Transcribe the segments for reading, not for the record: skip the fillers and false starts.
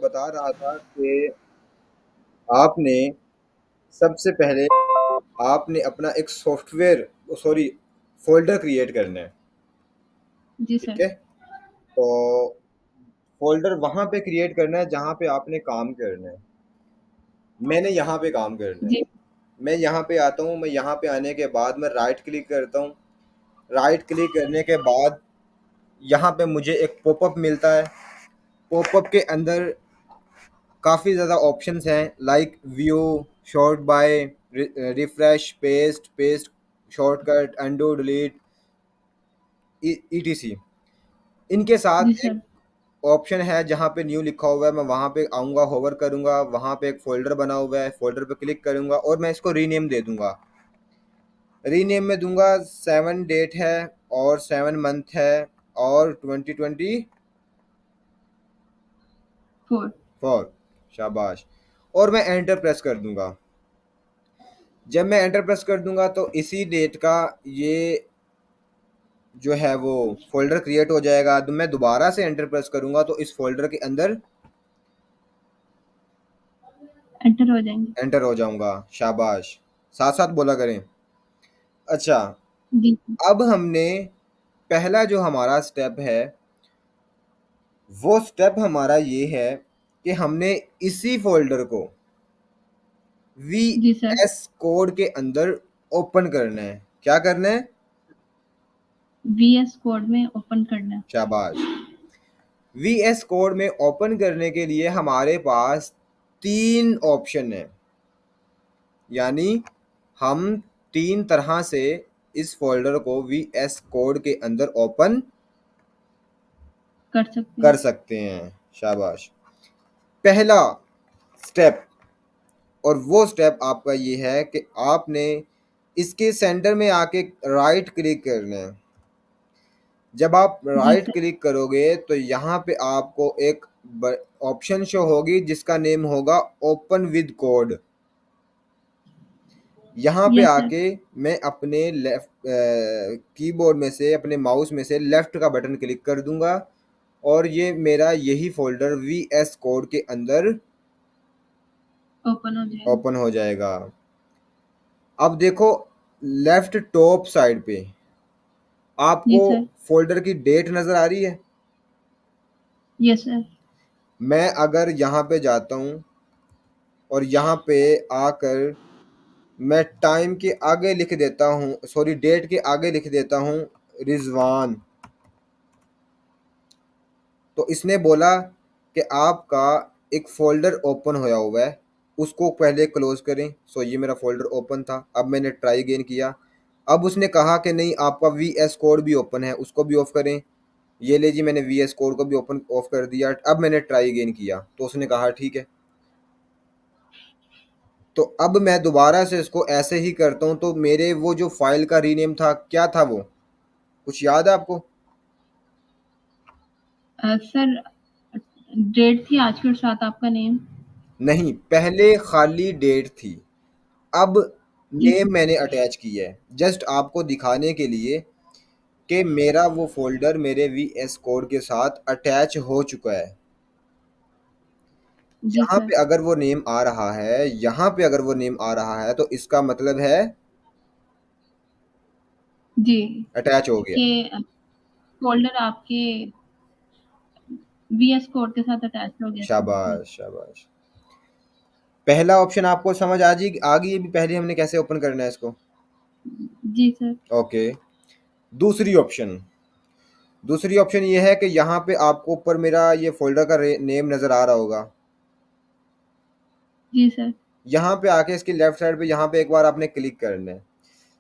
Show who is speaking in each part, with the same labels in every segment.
Speaker 1: बता रहा था कि आपने सबसे पहले आपने अपना एक सॉफ्टवेयर सॉरी फ़ोल्डर क्रिएट करना है,
Speaker 2: जी
Speaker 1: ठीक
Speaker 2: सर।
Speaker 1: है? तो फ़ोल्डर वहाँ पे क्रिएट करना है जहाँ पे आपने काम करना है। मैंने यहाँ पे काम करना है।
Speaker 2: जी।
Speaker 1: मैं यहाँ पे आता हूँ, मैं यहाँ पे आने के बाद मैं राइट क्लिक करता हूँ। राइट क्लिक करने के बाद यहाँ पे मुझे एक पॉपअप मिलता है। पॉपअप के अंदर काफ़ी ज़्यादा ऑप्शंस हैं like view, sort by, refresh, paste, shortcut, undo, delete, etc. इनके
Speaker 2: जी
Speaker 1: साथ एक
Speaker 2: सर।
Speaker 1: ऑप्शन है जहाँ पे न्यू लिखा हुआ है, मैं वहाँ पे आऊँगा, होवर करूँगा, वहाँ पे एक फ़ोल्डर बना हुआ है, फ़ोल्डर पे क्लिक करूँगा और मैं इसको रीनेम दे दूँगा। रीनेम में दूँगा 7 डेट है और 7 मंथ है और 2024।
Speaker 2: 4।
Speaker 1: शाबाश। और मैं एंटर प्रेस कर दूँगा। जब मैं एंटर प्रेस कर दूँगा तो इसी डेट का ये जो है वो फ़ोल्डर क्रिएट हो जाएगा। तो मैं दोबारा से एंटर प्रेस करूँगा तो इस फ़ोल्डर के अंदर
Speaker 2: एंटर हो जाएंगे।
Speaker 1: एंटर हो जाऊँगा। शाबाश। साथ-साथ बोला करें। अच्छा,
Speaker 2: जी।
Speaker 1: अब हमने पहला जो हमारा स्टेप है, वो स्टेप हमारा ये है कि हमने इसी फ़ोल्डर को
Speaker 2: जी सर।
Speaker 1: वीएस कोड के अंदर ओपन करना है। क्या करना है?
Speaker 2: वीएस कोड में ओपन करना है।
Speaker 1: शाबाश। वीएस कोड में ओपन करने के लिए हमारे पास 3 ऑप्शन है। यानी हम 3 तरह से इस फ़ोल्डर को वीएस कोड के अंदर ओपन
Speaker 2: कर सकते
Speaker 1: कर
Speaker 2: हैं।
Speaker 1: सकते हैं। शाबाश। पहला स्टेप, और वो स्टेप आपका ये है कि आपने इसके सेंटर में आके राइट क्लिक करना है। जब आप
Speaker 2: जी
Speaker 1: राइट
Speaker 2: सर।
Speaker 1: क्लिक करोगे तो यहाँ पे आपको एक ऑप्शन शो होगी जिसका नेम होगा ओपन विद कोड। यहाँ पे
Speaker 2: यस सर।
Speaker 1: आके मैं अपने लेफ्ट कीबोर्ड में से अपने माउस में से लेफ्ट का बटन क्लिक कर दूंगा और ये मेरा यही फोल्डर वीएस कोड के अंदर
Speaker 2: ओपन हो जाएगा।
Speaker 1: ओपन हो जाएगा। अब देखो लेफ्ट टॉप साइड पे
Speaker 2: जी
Speaker 1: आपको
Speaker 2: सर।
Speaker 1: फोल्डर की डेट नज़र आ रही है।
Speaker 2: Yes sir.
Speaker 1: मैं अगर यहाँ पे जाता हूँ और यहाँ पे आकर मैं टाइम के आगे लिख देता हूँ, सॉरी डेट के आगे लिख देता हूँ रिजवान, तो इसने बोला कि आपका एक फ़ोल्डर ओपन होया हुआ है, उसको पहले क्लोज़ करें। सो ये मेरा फ़ोल्डर ओपन था, अब मैंने ट्राई अगेन किया। अब उसने कहा कि नहीं आपका वीएस कोड भी ओपन है, उसको भी ऑफ़ करें। ये ले जी, मैंने वीएस कोड को भी ओपन ऑफ कर दिया। अब मैंने ट्राई अगेन किया तो उसने कहा ठीक है। तो अब मैं दोबारा से इसको ऐसे ही करता हूँ तो मेरे वो जो फ़ाइल का रीनेम था, क्या था वो? कुछ याद है आपको?
Speaker 2: सर, डेट थी आज के साथ आपका नेम।
Speaker 1: नहीं, पहले खाली डेट थी। अब
Speaker 2: जी
Speaker 1: नेम मैंने अटैच किया है जस्ट आपको दिखाने के लिए कि मेरा वो फ़ोल्डर मेरे वीएस कोड के साथ अटैच हो चुका है।
Speaker 2: जी
Speaker 1: यहाँ
Speaker 2: सर।
Speaker 1: पे अगर वो नेम आ रहा है, यहाँ पे अगर वो नेम आ रहा है तो इसका मतलब है
Speaker 2: जी
Speaker 1: अटैच हो गया।
Speaker 2: के फोल्डर आपके वीएस कोड के साथ अटैच हो गया इसका मतलब।
Speaker 1: शाबाश, शाबाश। पहला ऑप्शन आपको समझ आ गई अभी पहले हमने कैसे ओपन करना है इसको?
Speaker 2: जी सर।
Speaker 1: ओके। दूसरी ऑप्शन दूसरी ऑप्शन ये है कि यहाँ पे आपको ऊपर मेरा ये फ़ोल्डर का नेम नज़र आ रहा होगा।
Speaker 2: जी सर।
Speaker 1: यहाँ पे आके इसकी लेफ्ट साइड पे यहाँ पे एक बार आपने क्लिक करना है।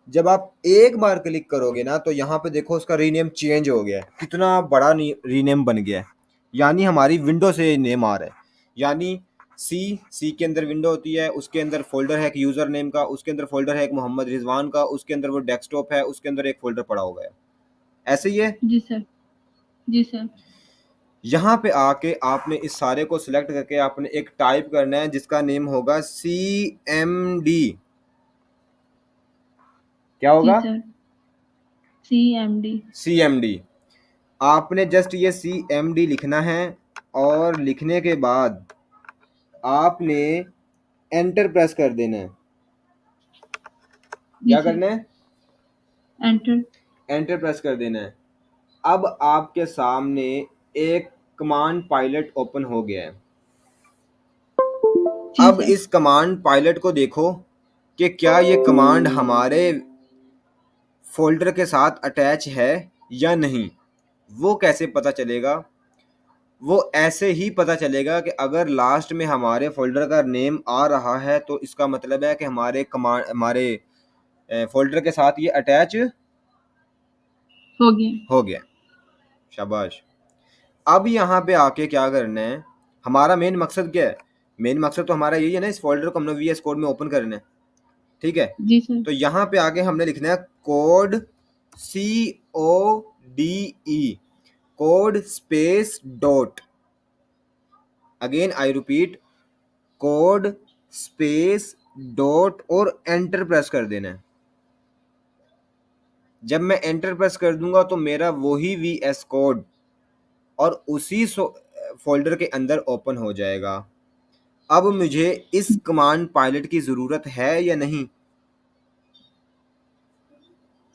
Speaker 1: जब आप एक बार क्लिक करोगे ना तो यहाँ पे देखो उसका रीनेम चेंज हो गया है। कितना बड़ा रीनेम बन गया है। यानी हमारी विंडो से नेम आ रहा है। यानी सी के अंदर विंडो होती है, उसके अंदर फोल्डर है एक यूज़र नेम का, उसके अंदर फोल्डर है एक मोहम्मद रिजवान का, उसके अंदर वो डेस्कटॉप है, उसके अंदर एक फोल्डर पड़ा हुआ है। ऐसे ही है।
Speaker 2: जी सर। जी सर।
Speaker 1: यहाँ पे आके आपने इस सारे को सिलेक्ट करके आपने एक टाइप करना है जिसका नेम होगा CMD। क्या
Speaker 2: जी
Speaker 1: होगा?
Speaker 2: सर। CMD।
Speaker 1: CMD। आपने जस्ट ये CMD लिखना है और लिखने के बाद आपने एंटर प्रेस कर देना है।
Speaker 2: जी
Speaker 1: क्या
Speaker 2: सर।
Speaker 1: करना है?
Speaker 2: एंटर।
Speaker 1: एंटर प्रेस कर देना है। अब आपके सामने एक कमांड पायलट ओपन हो गया है।
Speaker 2: जी
Speaker 1: अब
Speaker 2: सर।
Speaker 1: इस कमांड पायलट को देखो कि क्या ये कमांड हमारे फोल्डर के साथ अटैच है या नहीं। वो कैसे पता चलेगा? वो ऐसे ही पता चलेगा कि अगर लास्ट में हमारे फोल्डर का नेम आ रहा है तो इसका मतलब है कि हमारे फोल्डर के साथ ये अटैच
Speaker 2: हो गया।
Speaker 1: हो गया। शाबाश। अब यहाँ पे आके क्या करना है? हमारा मेन मकसद क्या है? मेन मकसद तो हमारा यही है ना, इस फोल्डर को हमने वीएस कोड में ओपन करना है। ठीक है।
Speaker 2: जी सर।
Speaker 1: तो यहाँ पे आगे हमने लिखना है code, CODE, code space dot, again I repeat, code space dot, और एंटर प्रेस कर देना है। जब मैं एंटर प्रेस कर दूंगा तो मेरा वही वीएस कोड और उसी फोल्डर के अंदर ओपन हो जाएगा। अब मुझे इस कमांड पायलट की ज़रूरत है या नहीं?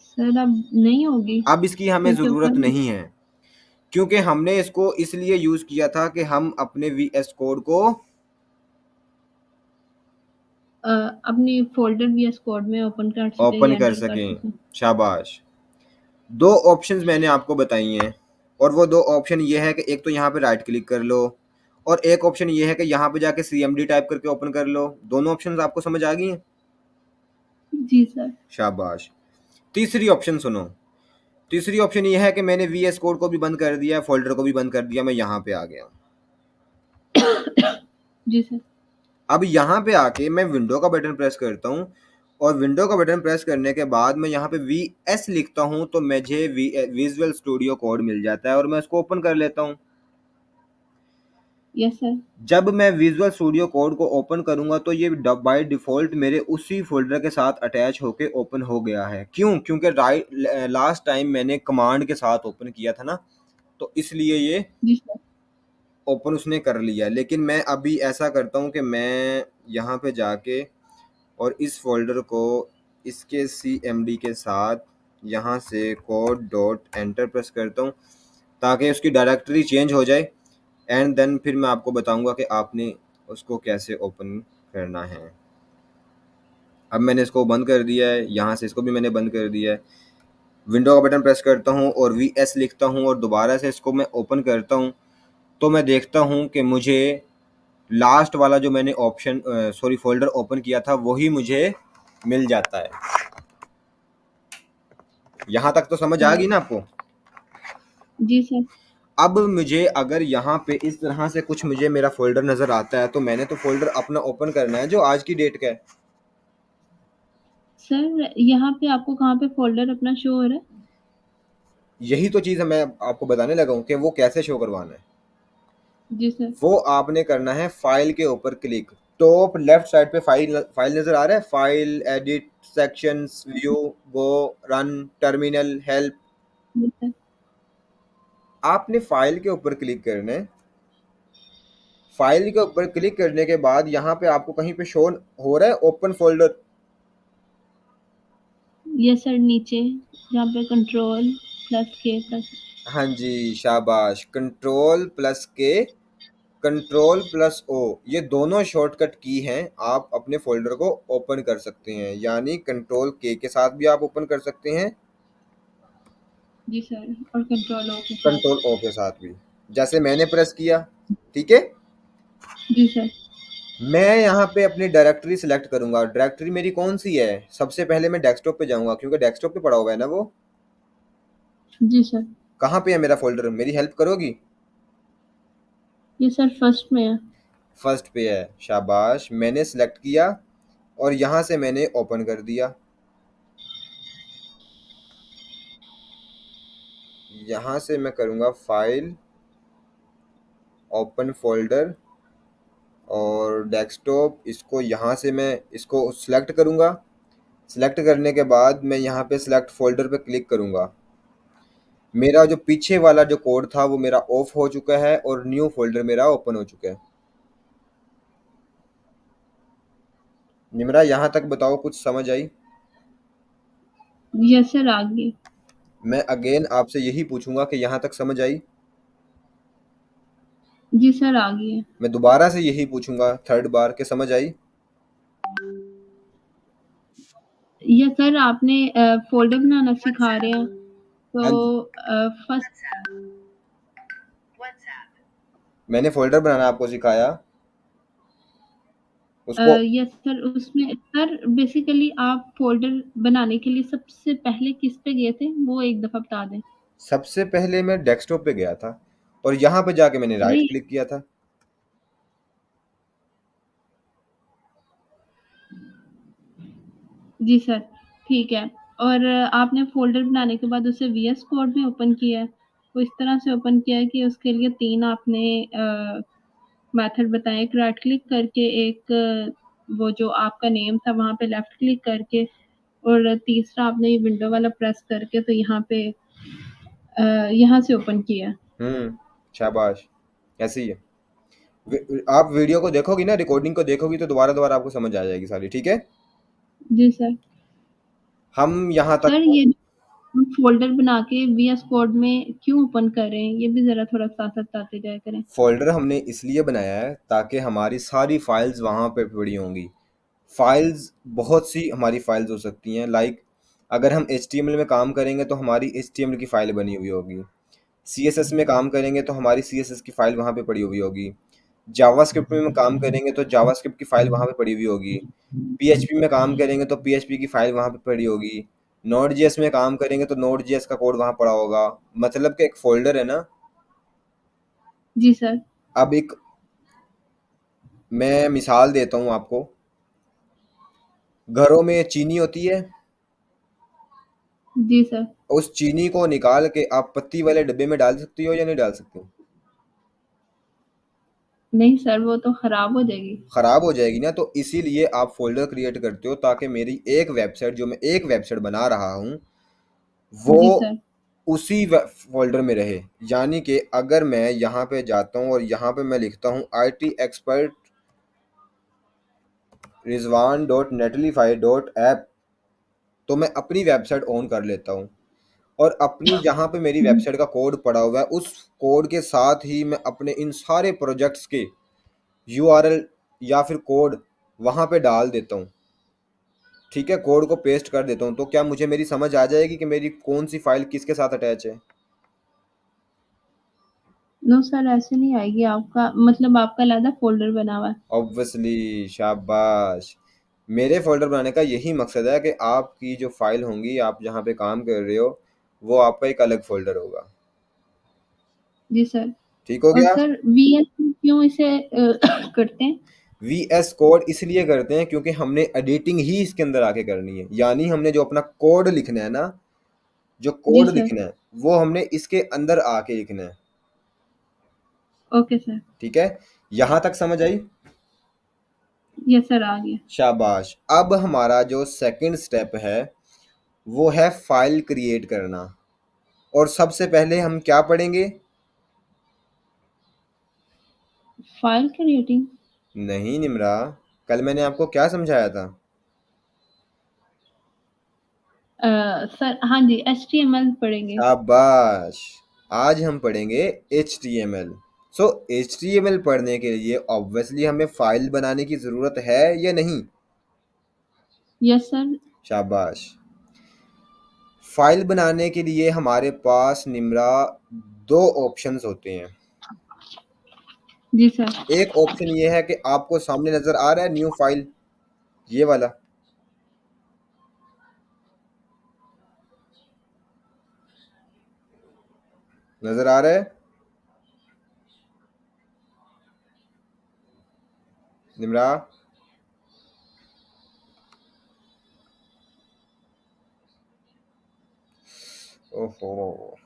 Speaker 2: सर अब नहीं होगी।
Speaker 1: अब इसकी हमें
Speaker 2: फिर से
Speaker 1: ज़रूरत
Speaker 2: ऊपर।
Speaker 1: नहीं है, क्योंकि हमने इसको इसलिए यूज़ किया था कि हम अपने वीएस कोड को
Speaker 2: अपनी फोल्डर VS कोड में ओपन कर सके
Speaker 1: ओपन
Speaker 2: या
Speaker 1: कर
Speaker 2: एंटर कर
Speaker 1: सकें।
Speaker 2: सके।
Speaker 1: शाबाश। दो ऑप्शंस मैंने आपको बताई हैं, और वो दो ऑप्शन ये है कि एक तो यहाँ पे राइट क्लिक कर लो, और एक ऑप्शन ये है कि यहाँ पे जाके CMD टाइप करके ओपन कर लो। दोनों ऑप्शंस आपको समझ आ गई हैं?
Speaker 2: जी सर।
Speaker 1: शाबाश। तीसरी ऑप्शन सुनो। तीसरी ऑप्शन ये है कि मैंने वीएस कोड को भी बंद कर दिया, फोल्डर को भी बंद कर दिया, मैं यहाँ पे आ गया।
Speaker 2: जी सर।
Speaker 1: अब यहाँ पे आके मैं विंडो का बटन प्रेस करता हूँ, और विंडो का बटन प्रेस करने के बाद मैं यहाँ पे VS लिखता हूँ तो मुझे विजुअल स्टूडियो कोड मिल जाता है, और मैं उसको ओपन कर लेता हूँ।
Speaker 2: Yes sir.
Speaker 1: जब मैं विजुअल स्टूडियो कोड को ओपन करूंगा तो ये बाय डिफ़ॉल्ट मेरे उसी फ़ोल्डर के साथ अटैच होके ओपन हो गया है। क्यों? क्योंकि लास्ट टाइम मैंने कमांड के साथ ओपन किया था ना, तो इसलिए ये
Speaker 2: जी सर।
Speaker 1: ओपन उसने कर लिया। लेकिन मैं अभी ऐसा करता हूँ कि मैं यहाँ पे जाके और इस फ़ोल्डर को इसके CMD के साथ यहाँ से कोड डॉट एंटर प्रेस करता हूँ, ताकि उसकी डायरेक्टरी चेंज हो जाए, एंड देन फिर मैं आपको बताऊंगा कि आपने उसको कैसे ओपन करना है। अब मैंने इसको बंद कर दिया है, यहाँ से इसको भी मैंने बंद कर दिया है। विंडो का बटन प्रेस करता हूँ और VS लिखता हूँ और दोबारा से इसको मैं ओपन करता हूँ, तो मैं देखता हूँ कि मुझे लास्ट वाला जो मैंने ऑप्शन फोल्डर ओपन किया था वही मुझे मिल जाता है। यहाँ तक तो समझ आ गई ना आपको?
Speaker 2: जी सर।
Speaker 1: अब मुझे अगर यहाँ पे इस तरह से कुछ मुझे मेरा फोल्डर नज़र आता है, तो मैंने तो फोल्डर अपना ओपन करना है जो आज की डेट का है।
Speaker 2: सर यहाँ पे आपको कहाँ पे फोल्डर अपना शो हो रहा है?
Speaker 1: यही तो चीज़ मैं आपको बताने लगा हूँ कि वो कैसे शो करवाना है।
Speaker 2: जी सर।
Speaker 1: वो आपने करना है फाइल के ऊपर क्लिक, टॉप लेफ्ट साइड पे फाइल फाइल नज़र आ रहा है, फाइल, एडिट, सेक्शंस, व्यू, गो, रन, टर्मिनल, हेल्प।
Speaker 2: जी सर।
Speaker 1: आपने फाइल के ऊपर क्लिक करना है। फाइल के ऊपर क्लिक करने के बाद यहाँ पे आपको कहीं पे शो हो रहा है ओपन फोल्डर।
Speaker 2: यस सर, नीचे जहाँ पे कंट्रोल+K+।
Speaker 1: हाँ जी, शाबाश। कंट्रोल+K, कंट्रोल+O, ये दोनों शॉर्टकट की हैं। आप अपने फोल्डर को ओपन कर सकते हैं, यानी कंट्रोल K के साथ भी आप ओपन कर सकते हैं,
Speaker 2: जी सर, और कंट्रोल O के साथ।
Speaker 1: कंट्रोल O के साथ भी, जैसे मैंने प्रेस किया। ठीक है।
Speaker 2: जी सर।
Speaker 1: मैं यहाँ पे अपनी डायरेक्टरी सिलेक्ट करूंगा। डायरेक्टरी मेरी कौन सी है? सबसे पहले मैं डेस्कटॉप पे जाऊंगा, क्योंकि डेस्कटॉप पे पड़ा हुआ है ना वो।
Speaker 2: जी सर।
Speaker 1: कहाँ पे है मेरा फोल्डर? मेरी हेल्प करोगी?
Speaker 2: ये सर फर्स्ट में है।
Speaker 1: फर्स्ट पे है। शाबाश, मैंने सिलेक्ट किया और यहाँ से मैंने ओपन कर दिया। यहाँ से मैं करूँगा फाइल, ओपन फोल्डर और डेस्कटॉप। इसको यहाँ से मैं इसको सिलेक्ट करूँगा। सिलेक्ट करने के बाद मैं यहाँ पे सिलेक्ट फोल्डर पे क्लिक करूँगा। मेरा जो पीछे वाला जो कोड था वो मेरा ऑफ हो चुका है और न्यू फोल्डर मेरा ओपन हो चुका है। निमरा यहाँ तक बताओ, कुछ समझ आई?
Speaker 2: यस सर, आगे।
Speaker 1: मैं अगेन आपसे यही पूछूंगा कि यहाँ तक समझ आई।
Speaker 2: जी सर, आगे।
Speaker 1: मैं दोबारा से यही पूछूंगा थर्ड बार कि समझ आई।
Speaker 2: यस सर, आपने फोल्डर बनाना सिखा रहे हैं,
Speaker 1: हाँ जी,
Speaker 2: तो फर्स्ट।
Speaker 1: मैंने फोल्डर बनाना आपको सिखाया। उसको
Speaker 2: यस सर, उसमें सर बेसिकली आप फोल्डर बनाने के लिए सबसे पहले किस पे गए थे, वो एक दफा बता दें।
Speaker 1: सबसे पहले मैं डेस्कटॉप पे गया था और यहाँ पे जाके मैंने राइट
Speaker 2: नहीं।
Speaker 1: क्लिक किया था।
Speaker 2: जी सर, ठीक है। और आपने फ़ोल्डर बनाने के बाद उसे वीएस कोड में ओपन किया है। वो इस तरह से ओपन किया है कि उसके लिए 3 आपने मेथड बताए, एक राइट क्लिक करके, एक वो जो आपका नेम था वहाँ पे लेफ्ट क्लिक करके, और तीसरा आपने ये विंडो वाला प्रेस करके तो यहाँ पे यहाँ से ओपन किया है।
Speaker 1: शाबाश, ऐसे ही है। आप वीडियो को देखोगी ना, रिकॉर्डिंग को देखोगी तो दोबारा दोबारा आपको समझ आ जाएगी सारी, ठीक है।
Speaker 2: जी सर।
Speaker 1: हम यहाँ
Speaker 2: सर
Speaker 1: तक
Speaker 2: ये हम फ़ोल्डर बना के वीएस कोड में क्यों ओपन कर रहे हैं? ये भी ज़रा थोड़ा साथ-साथ बताते जाया करें।
Speaker 1: फोल्डर हमने इसलिए बनाया है ताकि हमारी सारी फाइल्स वहाँ पे पड़ी होंगी। फाइल्स बहुत सी हमारी फाइल्स हो सकती हैं, लाइक अगर हम HTML में काम करेंगे तो हमारी HTML की फाइल बनी हुई होगी। CSS में काम करेंगे तो हमारी CSS की फाइल वहाँ पे पड़ी हुई होगी। जावास्क्रिप्ट में काम करेंगे तो जावास्क्रिप्ट की फाइल वहाँ पे पड़ी हुई होगी। PHP में काम करेंगे तो PHP की फाइल वहाँ पे पड़ी होगी। नोड जेएस में काम करेंगे तो नोड जेएस का कोड वहाँ पड़ा होगा। मतलब कि एक फोल्डर है ना।
Speaker 2: जी सर।
Speaker 1: अब एक मैं मिसाल देता हूँ आपको। घरों में चीनी होती है,
Speaker 2: जी सर।
Speaker 1: उस चीनी को निकाल के आप पत्ती वाले डब्बे में डाल सकती हो या नहीं डाल सकते?
Speaker 2: नहीं सर, वो तो खराब हो जाएगी।
Speaker 1: खराब हो जाएगी ना, तो इसीलिए आप फोल्डर क्रिएट करते हो ताकि मेरी एक वेबसाइट, जो मैं एक वेबसाइट बना रहा हूँ, वो
Speaker 2: जी सर।
Speaker 1: उसी फोल्डर में रहे। यानी कि अगर मैं यहाँ पे जाता हूँ और यहाँ पे मैं लिखता हूँ IT expert Rizwan dot नेटलीफाई dot app, तो मैं अपनी वेबसाइट ऑन कर लेता हूँ और अपनी जहाँ पे मेरी
Speaker 2: हुँ।
Speaker 1: वेबसाइट का कोड पड़ा हुआ है उस कोड के साथ ही मैं अपने इन सारे प्रोजेक्ट्स के URL या फिर कोड वहाँ पे डाल देता हूँ। ठीक है, कोड को पेस्ट कर देता हूँ। तो क्या मुझे मेरी समझ आ जाएगी कि मेरी कौन सी फाइल किसके साथ अटैच है?
Speaker 2: नो सर, ऐसे नहीं आएगी, आपका मतलब आपका अलग फ़ोल्डर बना हुआ है।
Speaker 1: ऑब्वियसली, शाबाश। मेरे फोल्डर बनाने का यही मकसद है कि आपकी जो फाइल होंगी, आप जहाँ पे काम कर रहे हो, वो आपका एक अलग फोल्डर होगा।
Speaker 2: जी सर।
Speaker 1: ठीक हो
Speaker 2: और
Speaker 1: गया।
Speaker 2: सर वीएस क्यों इसे करते हैं?
Speaker 1: VS कोड इसलिए करते हैं क्योंकि हमने एडिटिंग ही इसके अंदर आके करनी है। यानी हमने जो अपना कोड लिखना है ना, जो
Speaker 2: जी
Speaker 1: कोड
Speaker 2: सर।
Speaker 1: लिखना है वो हमने इसके अंदर आके लिखना है।
Speaker 2: Okay sir.
Speaker 1: ठीक है, यहाँ तक समझ आई?
Speaker 2: यस सर, आ गया।
Speaker 1: शाबाश। अब हमारा जो सेकंड स्टेप है वो है फाइल क्रिएट करना। और सबसे पहले हम क्या पढ़ेंगे?
Speaker 2: File creating?
Speaker 1: नहीं निम्रा, कल मैंने आपको क्या समझाया था?
Speaker 2: सर हाँ जी, एचटीएमएल पढ़ेंगे।
Speaker 1: शाबाश। आज हम पढ़ेंगे HTML। सो HTML पढ़ने के लिए ऑब्वियसली हमें फाइल बनाने की ज़रूरत है या नहीं?
Speaker 2: Yes sir.
Speaker 1: शाबाश। फाइल बनाने के लिए हमारे पास निम्रा दो ऑप्शंस होते हैं।
Speaker 2: जी सर।
Speaker 1: एक ऑप्शन ये है कि आपको सामने नज़र आ रहा है न्यू फाइल, ये वाला। नज़र आ रहा है निम्रा? ओहो।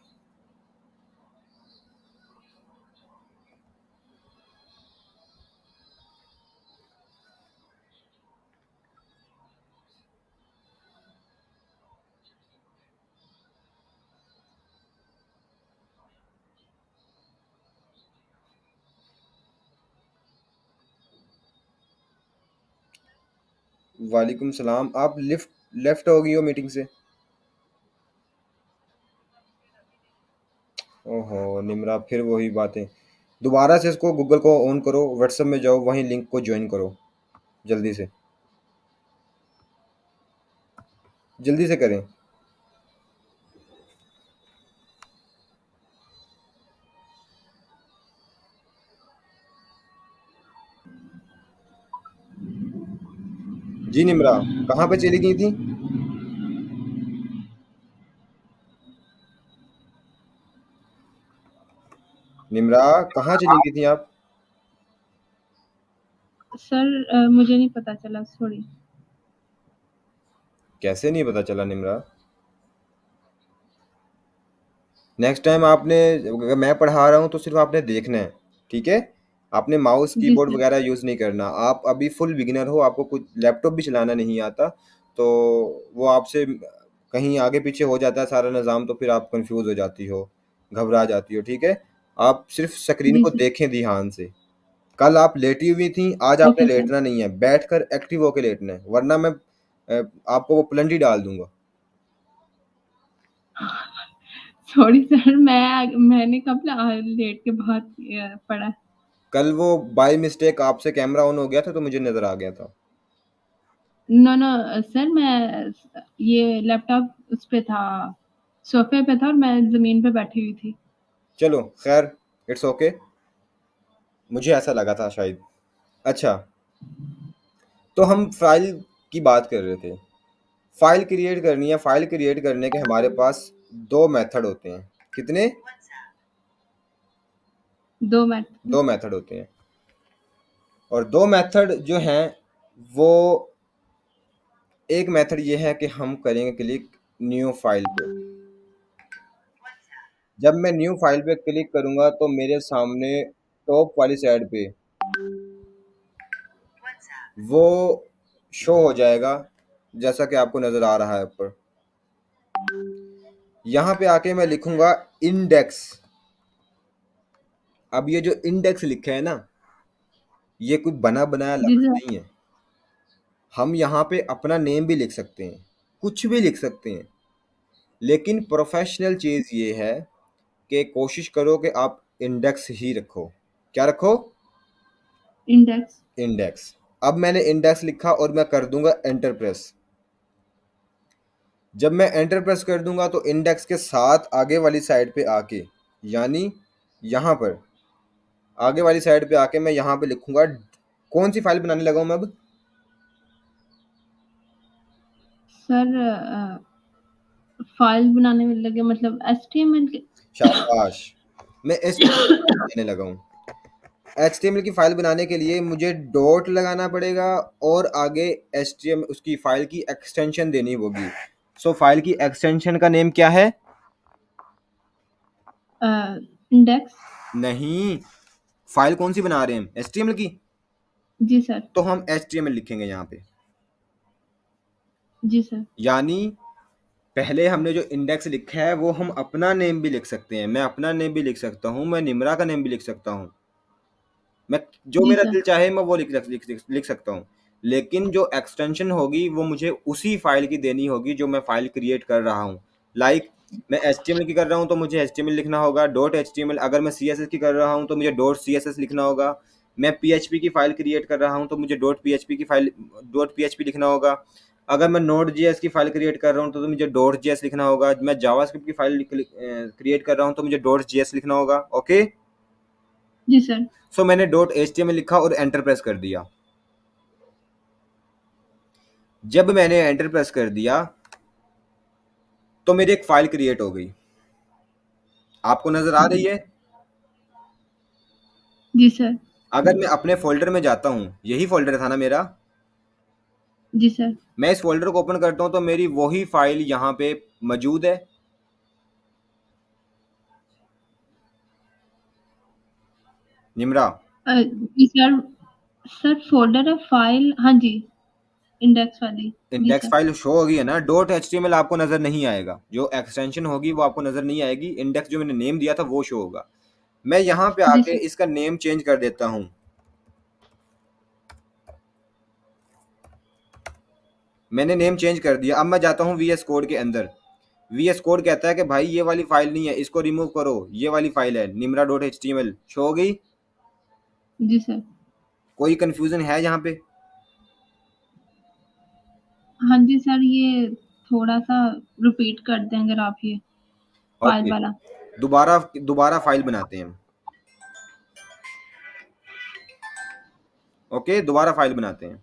Speaker 1: वालेकुम सलाम। आप लेफ्ट हो गई हो मीटिंग से? ओहो निम्रा, फिर वही बातें। दोबारा से इसको गूगल को ऑन करो, व्हाट्सएप में जाओ, वहीं लिंक को ज्वाइन करो, जल्दी से, जल्दी से करें। जी निम्रा, कहाँ पे चली गई थी? निम्रा, कहाँ चली गई थी आप?
Speaker 2: सर मुझे नहीं पता चला, सॉरी।
Speaker 1: कैसे नहीं पता चला निम्रा? नेक्स्ट टाइम आपने, अगर मैं पढ़ा रहा हूँ तो सिर्फ आपने देखना है, ठीक है? आपने माउस
Speaker 2: जी
Speaker 1: कीबोर्ड
Speaker 2: सर।
Speaker 1: वगैरह यूज़ नहीं करना। आप अभी फुल बिगिनर हो, आपको कुछ लैपटॉप भी चलाना नहीं आता, तो वो आपसे कहीं आगे पीछे हो जाता है सारा निज़ाम, तो फिर आप कंफ्यूज हो जाती हो, घबरा जाती हो, ठीक है? आप सिर्फ स्क्रीन
Speaker 2: जी
Speaker 1: को
Speaker 2: सर।
Speaker 1: देखें ध्यान से। कल आप लेटी हुई थी, आज आपने
Speaker 2: ओके सर।
Speaker 1: लेटना नहीं है, बैठकर एक्टिव होकर लेटना है, वरना मैं आपको वो प्लंटी डाल दूंगा।
Speaker 2: सॉरी सर, मैंने कब लेट के बहुत पढ़ा।
Speaker 1: कल वो बाय मिस्टेक आपसे कैमरा ऑन हो गया था तो मुझे नजर आ गया था।
Speaker 2: नो नो सर, मैं ये लैपटॉप उस पे था, सोफे पे था और मैं जमीन पे बैठी हुई थी।
Speaker 1: चलो खैर, इट्स ओके, मुझे ऐसा लगा था शायद। अच्छा, तो हम फाइल की बात कर रहे थे। फाइल क्रिएट करनी है, फाइल क्रिएट करने के हमारे पास दो मेथड होते हैं। कितने?
Speaker 2: 2 मिनट।
Speaker 1: दो मेथड होते हैं, और दो मेथड जो हैं वो, एक मेथड ये है कि हम करेंगे क्लिक न्यू फाइल पे। जब मैं न्यू फाइल पे क्लिक करूंगा तो मेरे सामने टॉप वाली साइड पे वो शो हो जाएगा, जैसा कि आपको नज़र आ रहा है ऊपर। यहाँ पे आके मैं लिखूंगा इंडेक्स। अब ये जो इंडेक्स लिखा है ना, ये कोई बना बनाया
Speaker 2: जी
Speaker 1: लफ्ज
Speaker 2: सर।
Speaker 1: नहीं है। हम यहाँ पे अपना नेम भी लिख सकते हैं, कुछ भी लिख सकते हैं, लेकिन प्रोफेशनल चीज़ ये है कि कोशिश करो कि आप इंडेक्स ही रखो। क्या रखो?
Speaker 2: इंडेक्स।
Speaker 1: इंडेक्स। अब मैंने इंडेक्स लिखा और मैं कर दूंगा एंटर प्रेस। जब मैं एंटर प्रेस कर दूंगा तो इंडेक्स के साथ आगे वाली साइड पे आके, यानी यहाँ पर आगे वाली साइड पे आके मैं यहाँ पे लिखूंगा, कौन सी फाइल बनाने लगा हूँ मैं अब?
Speaker 2: सर फाइल बनाने में लगे, मतलब एचटीएमएल के।
Speaker 1: शाबाश, मैं HTML बनाने लगा हूँ। HTML की फाइल बनाने के लिए मुझे डॉट लगाना पड़ेगा और आगे HTML उसकी फाइल की एक्सटेंशन देनी होगी। सो फाइल की एक्सटेंशन का नेम क्या है?
Speaker 2: इंडेक्स।
Speaker 1: नहीं, फाइल कौन सी बना रहे हैं हम? HTML की।
Speaker 2: जी सर।
Speaker 1: तो हम HTML लिखेंगे यहाँ पे,
Speaker 2: जी सर।
Speaker 1: यानी पहले हमने जो इंडेक्स लिखा है वो हम अपना नेम भी लिख सकते हैं। मैं अपना नेम भी लिख सकता हूँ, मैं निम्रा का नेम भी लिख सकता हूँ, मैं जो
Speaker 2: जी
Speaker 1: मेरा
Speaker 2: सर।
Speaker 1: दिल चाहे मैं वो लिख सकता हूँ। लेकिन जो एक्सटेंशन होगी वो मुझे उसी फाइल की देनी होगी जो मैं फाइल क्रिएट कर रहा हूँ। लाइक मैं HTML की कर रहा हूँ तो मुझे HTML लिखना होगा डॉट HTML। अगर मैं CSS की कर रहा हूँ तो मुझे डॉट CSS लिखना होगा। मैं PHP की फाइल क्रिएट कर रहा हूँ तो मुझे डॉट PHP लिखना होगा। अगर मैं नोड JS की फाइल क्रिएट कर रहा हूँ तो मुझे डॉट JS लिखना होगा। मैं जावास्क्रिप्ट की फाइल क्रिएट कर रहा हूँ तो मुझे डॉट JS लिखना होगा। ओके।
Speaker 2: जी सर।
Speaker 1: सो मैंने डॉट HTML लिखा और एंटर प्रेस कर दिया। जब मैंने एंटर प्रेस कर दिया तो मेरी एक फाइल क्रिएट हो गई, आपको नजर आ रही है?
Speaker 2: जी सर।
Speaker 1: अगर मैं अपने फोल्डर में जाता हूँ, यही फोल्डर था ना मेरा,
Speaker 2: जी सर।
Speaker 1: मैं इस फोल्डर को ओपन करता हूँ तो मेरी वही फाइल यहाँ पे मौजूद है। निम्रा,
Speaker 2: जी सर। सर फोल्डर है, फाइल, हाँ जी, इंडेक्स वाली। जी
Speaker 1: इंडेक्स
Speaker 2: सर।
Speaker 1: फाइल शो होगी है ना? डॉट HTML आपको नजर नहीं आएगा, जो एक्सटेंशन होगी वो आपको नजर नहीं आएगी, इंडेक्स जो मैंने नेम दिया था वो शो होगा। मैं यहाँ पे
Speaker 2: जी
Speaker 1: आके
Speaker 2: सर।
Speaker 1: इसका नेम चेंज कर देता हूँ। मैंने नेम चेंज कर दिया। अब मैं जाता हूँ वीएस कोड के अंदर। वीएस कोड कहता है कि भाई ये वाली फाइल नहीं है, इसको रिमूव करो, ये वाली फाइल है nimra.html। शो हो गई?
Speaker 2: जी सर।
Speaker 1: कोई कंफ्यूजन है यहाँ पे?
Speaker 2: हाँ जी सर, ये थोड़ा-सा रिपीट कर दें अगर आप ये फाइल
Speaker 1: ओके,
Speaker 2: वाला।
Speaker 1: दोबारा दोबारा फाइल बनाते हैं हम। ओके, दोबारा फाइल बनाते हैं।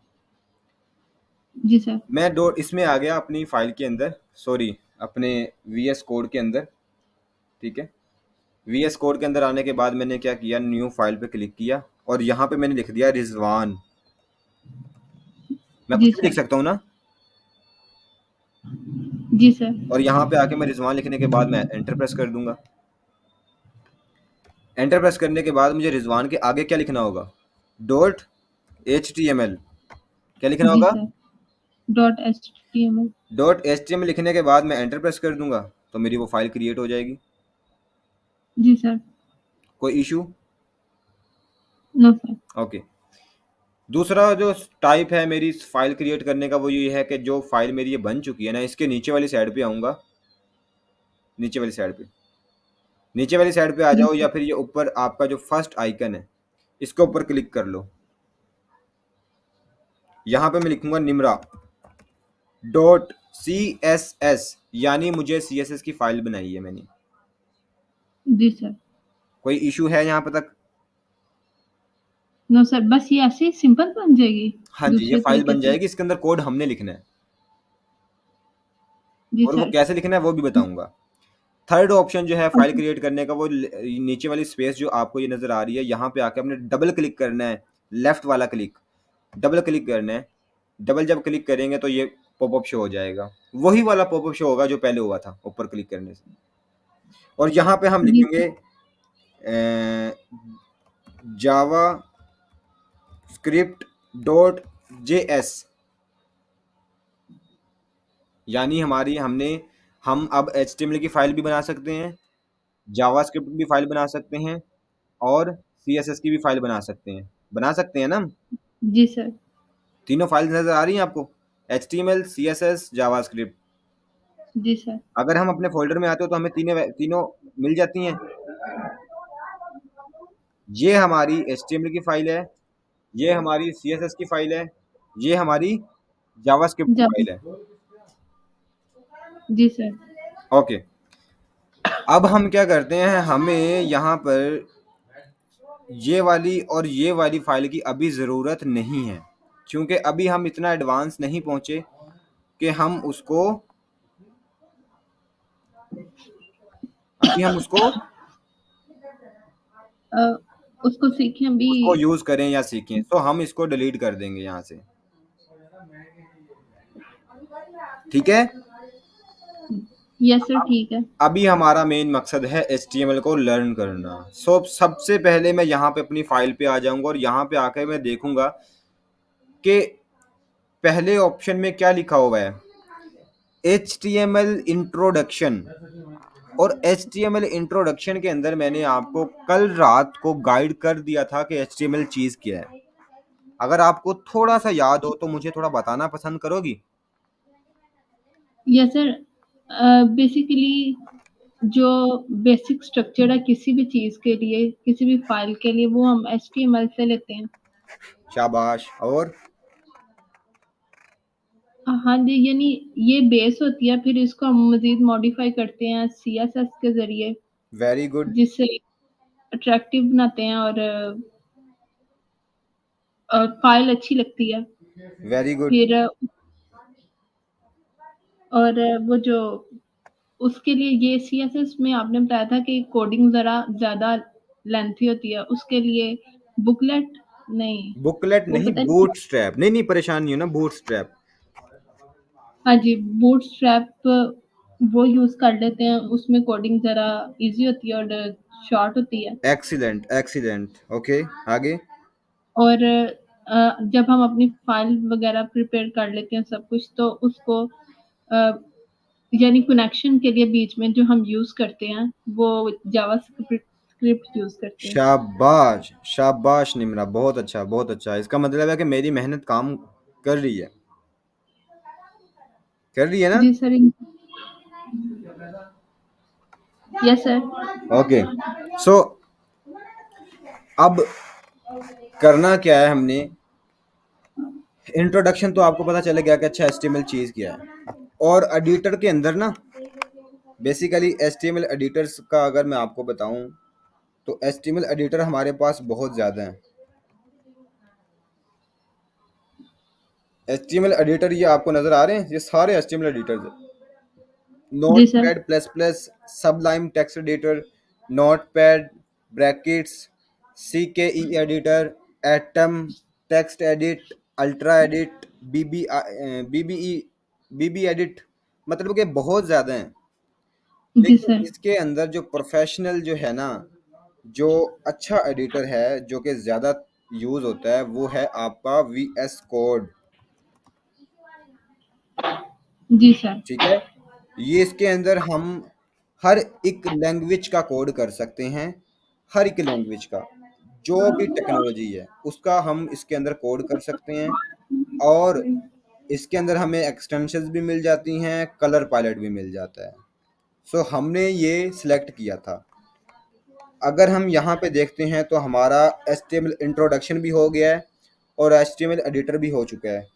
Speaker 2: जी सर।
Speaker 1: मैं डॉट इसमें आ गया अपनी फाइल के अंदर, सॉरी अपने वीएस कोड के अंदर। ठीक है, वीएस कोड के अंदर आने के बाद मैंने क्या किया, न्यू फाइल पे क्लिक किया और यहाँ पे मैंने लिख दिया रिजवान। मैं
Speaker 2: जी
Speaker 1: कुछ भी लिख
Speaker 2: सर।
Speaker 1: सकता हूँ ना?
Speaker 2: जी सर।
Speaker 1: और यहाँ पे आके मैं रिजवान लिखने के बाद मैं एंटर प्रेस कर दूंगा। एंटर प्रेस करने के बाद मुझे रिजवान के आगे क्या लिखना होगा? Dot HTML। क्या लिखना
Speaker 2: जी
Speaker 1: होगा?
Speaker 2: Sir. Dot HTML.
Speaker 1: Dot HTML लिखने के बाद मैं एंटर प्रेस कर दूंगा तो मेरी वो फाइल क्रिएट हो जाएगी।
Speaker 2: जी सर।
Speaker 1: कोई इशू?
Speaker 2: No sir.
Speaker 1: ओके। दूसरा जो टाइप है मेरी फाइल क्रिएट करने का वो ये है कि जो फाइल मेरी ये बन चुकी है ना, इसके नीचे वाली साइड पे आऊँगा। नीचे वाली साइड पे, नीचे वाली साइड पे आ
Speaker 2: जी
Speaker 1: जाओ,
Speaker 2: सर।
Speaker 1: या फिर ये ऊपर आपका जो फर्स्ट आइकन है इसके ऊपर क्लिक कर लो। यहाँ पे मैं लिखूंगा निम्रा डॉट CSS, यानी मुझे CSS की फाइल बनाई है मैंने।
Speaker 2: जी सर।
Speaker 1: कोई इशू है यहाँ पे तक?
Speaker 2: नो सर, बस ये ऐसे ही सिंपल बन जाएगी
Speaker 1: हाँ जी, ये
Speaker 2: दूसरे
Speaker 1: फाइल
Speaker 2: तरीके
Speaker 1: बन
Speaker 2: से?
Speaker 1: जाएगी, इसके अंदर कोड हमने लिखना है
Speaker 2: जी
Speaker 1: और वो
Speaker 2: सर।
Speaker 1: कैसे लिखना है वो भी बताऊंगा। थर्ड ऑप्शन जो है फाइल क्रिएट करने का, वो नीचे वाली स्पेस जो आपको ये नजर आ रही है, यहाँ पे आके हमने डबल क्लिक करना है। लेफ्ट वाला क्लिक, डबल क्लिक करना है। डबल जब क्लिक करेंगे तो ये पॉपअप शो हो जाएगा, वही वाला पॉपअप शो होगा जो पहले हुआ था ऊपर क्लिक करने से। और यहाँ पे हम
Speaker 2: जी
Speaker 1: लिखेंगे
Speaker 2: सर।
Speaker 1: जावा स्क्रिप्ट डॉट JS, यानी हमारी हमने हम अब HTML की फाइल भी बना सकते हैं, जावास्क्रिप्ट की भी फाइल बना सकते हैं और CSS की भी फाइल बना सकते हैं ना?
Speaker 2: जी सर।
Speaker 1: तीनों फाइल नजर आ रही हैं आपको? HTML, CSS, JavaScript.
Speaker 2: जी सर।
Speaker 1: अगर हम अपने फोल्डर में आते हो तो हमें तीनों तीनों मिल जाती हैं। ये हमारी HTML की फाइल है, ये हमारी CSS की फाइल है, ये हमारी जावास्क्रिप्ट की
Speaker 2: जावा।
Speaker 1: फाइल है।
Speaker 2: जी सर।
Speaker 1: ओके, अब हम क्या करते हैं, हमें यहाँ पर ये वाली और ये वाली फाइल की अभी ज़रूरत नहीं है, क्योंकि अभी हम इतना एडवांस नहीं पहुँचे कि हम उसको अभी हम उसको
Speaker 2: अ, उसको सीखें अभी।
Speaker 1: उसको यूज़ करें या सीखें, तो हम इसको डिलीट कर देंगे यहाँ से। ठीक है,
Speaker 2: यस सर, ठीक है।
Speaker 1: अभी हमारा मेन मकसद है HTML को लर्न करना। सबसे पहले मैं यहाँ पे अपनी फाइल पे आ जाऊंगा और यहाँ पे आकर मैं देखूंगा कि पहले ऑप्शन में क्या लिखा हुआ है, HTML इंट्रोडक्शन। और HTML इंट्रोडक्शन के अंदर मैंने आपको कल रात को गाइड कर दिया था कि HTML चीज़ क्या है। अगर आपको थोड़ा सा याद हो तो मुझे थोड़ा बताना पसंद करोगी?
Speaker 2: Yes sir. बेसिकली जो बेसिक स्ट्रक्चर है किसी भी चीज़ के लिए, किसी भी फाइल के लिए, वो हम एचटीएमएल से लेते हैं।
Speaker 1: शाबाश। और
Speaker 2: हाँ जी, यानी ये बेस होती है, फिर इसको हम मज़ीद मॉडिफाई करते हैं सीएसएस के ज़रिए,
Speaker 1: वेरी गुड,
Speaker 2: जिससे अट्रैक्टिव बनाते हैं और फाइल अच्छी लगती है।
Speaker 1: Very good.
Speaker 2: फिर और वो जो उसके लिए ये सीएसएस में आपने बताया था कि कोडिंग ज़रा ज़्यादा लेंथी होती है, उसके लिए बुकलेट नहीं,
Speaker 1: बुकलेट
Speaker 2: वो
Speaker 1: नहीं,
Speaker 2: पता नहीं।
Speaker 1: बूटस्ट्रैप। नहीं नहीं, परेशान नहीं हो ना, बूटस्ट्रैप।
Speaker 2: हाँ जी, बूटस्ट्रैप वो यूज़ कर लेते हैं, उसमें कोडिंग ज़रा ईज़ी होती है और शॉर्ट होती है।
Speaker 1: Excellent excellent. ओके, आगे।
Speaker 2: और जब हम अपनी फाइल वगैरह प्रिपेयर कर लेते हैं सब कुछ, तो उसको यानी कनेक्शन के लिए बीच में जो हम यूज़ करते हैं, वो जावास्क्रिप्ट यूज़ करते हैं।
Speaker 1: शाबाश शाबाश निम्रा, बहुत अच्छा बहुत अच्छा। इसका मतलब है कि मेरी मेहनत काम कर रही है। कर रही है ना?
Speaker 2: जी सर। Yes sir.
Speaker 1: ओके। सो अब करना क्या है हमने, इंट्रोडक्शन तो आपको पता चल गया कि अच्छा HTML चीज़ क्या है। और एडिटर के अंदर ना, बेसिकली HTML एडिटर्स का अगर मैं आपको बताऊं तो HTML एडिटर हमारे पास बहुत ज़्यादा हैं। HTML एडिटर ये आपको नज़र आ रहे हैं, ये सारे HTML एडिटर्स हैं।
Speaker 2: जी sir.
Speaker 1: Notepad plus plus, Sublime Text editor, Notepad, brackets, CKE editor, Atom, text edit, ultra edit, BBE, BB edit, मतलब कि बहुत ज़्यादा हैं।
Speaker 2: जी
Speaker 1: लेकिन
Speaker 2: सर।
Speaker 1: इसके अंदर जो प्रोफेशनल जो है ना, जो अच्छा एडिटर है जो कि ज़्यादा यूज़ होता है, वो है आपका VS कोड।
Speaker 2: जी सर।
Speaker 1: ठीक है, ये इसके अंदर हम हर एक लैंग्वेज का कोड कर सकते हैं। हर एक लैंग्वेज का जो भी टेक्नोलॉजी है उसका हम इसके अंदर कोड कर सकते हैं। और इसके अंदर हमें एक्सटेंशंस भी मिल जाती हैं, कलर पायलट भी मिल जाता है। सो हमने ये सिलेक्ट किया था। अगर हम यहाँ पे देखते हैं तो हमारा HTML इंट्रोडक्शन भी हो गया है और HTML एडिटर भी हो चुका है।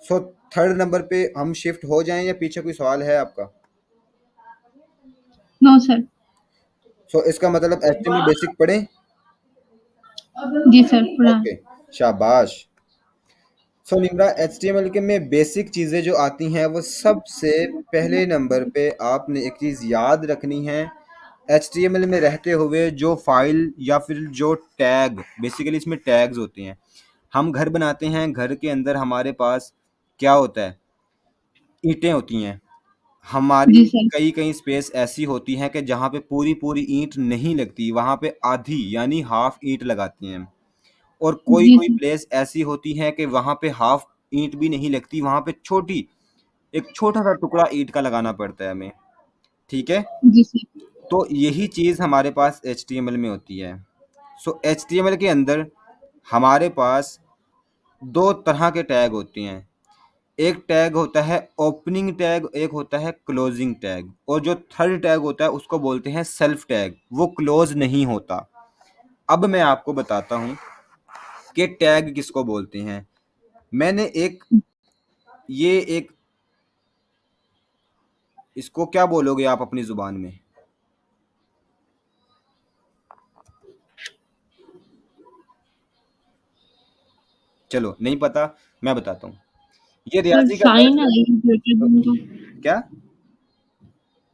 Speaker 1: सो थर्ड नंबर पे हम शिफ्ट हो जाएं या पीछे कोई सवाल है आपका?
Speaker 2: No sir.
Speaker 1: सो इसका मतलब HTML बेसिक पढ़ें।
Speaker 2: जी सर पूरा।
Speaker 1: ओके, शाबाश। सो निम्रा, HTML के में बेसिक चीज़ें जो आती हैं वो सबसे पहले नंबर पे आपने एक चीज़ याद रखनी है। HTML में रहते हुए जो फाइल या फिर जो टैग, बेसिकली इसमें टैग्स होते हैं। हम घर बनाते हैं, घर के अंदर हमारे पास क्या होता है, ईंटें होती हैं। हमारी
Speaker 2: जी सर।
Speaker 1: कई कई स्पेस ऐसी होती हैं कि जहाँ पे पूरी पूरी ईंट नहीं लगती, वहाँ पे आधी यानी हाफ ईंट लगाते हैं। और कोई
Speaker 2: जी
Speaker 1: कोई
Speaker 2: सर।
Speaker 1: प्लेस ऐसी होती है कि वहाँ पे हाफ ईंट भी नहीं लगती, वहाँ पे एक छोटा सा टुकड़ा ईंट का लगाना पड़ता है हमें। ठीक है,
Speaker 2: जी सर।
Speaker 1: तो यही चीज़ हमारे पास HTML में होती है। सो HTML के अंदर हमारे पास दो तरह के टैग होते हैं। एक टैग होता है ओपनिंग टैग, एक होता है क्लोजिंग टैग, और जो थर्ड टैग होता है उसको बोलते हैं सेल्फ टैग, वो क्लोज नहीं होता। अब मैं आपको बताता हूँ कि टैग किसको बोलते हैं। मैंने एक ये एक इसको क्या बोलोगे आप अपनी जुबान में? चलो, नहीं पता, मैं बताता हूँ। ये
Speaker 2: सर
Speaker 1: रियाजी का
Speaker 2: साइन
Speaker 1: दर्ज
Speaker 2: है
Speaker 1: है।
Speaker 2: ये जो
Speaker 1: क्या?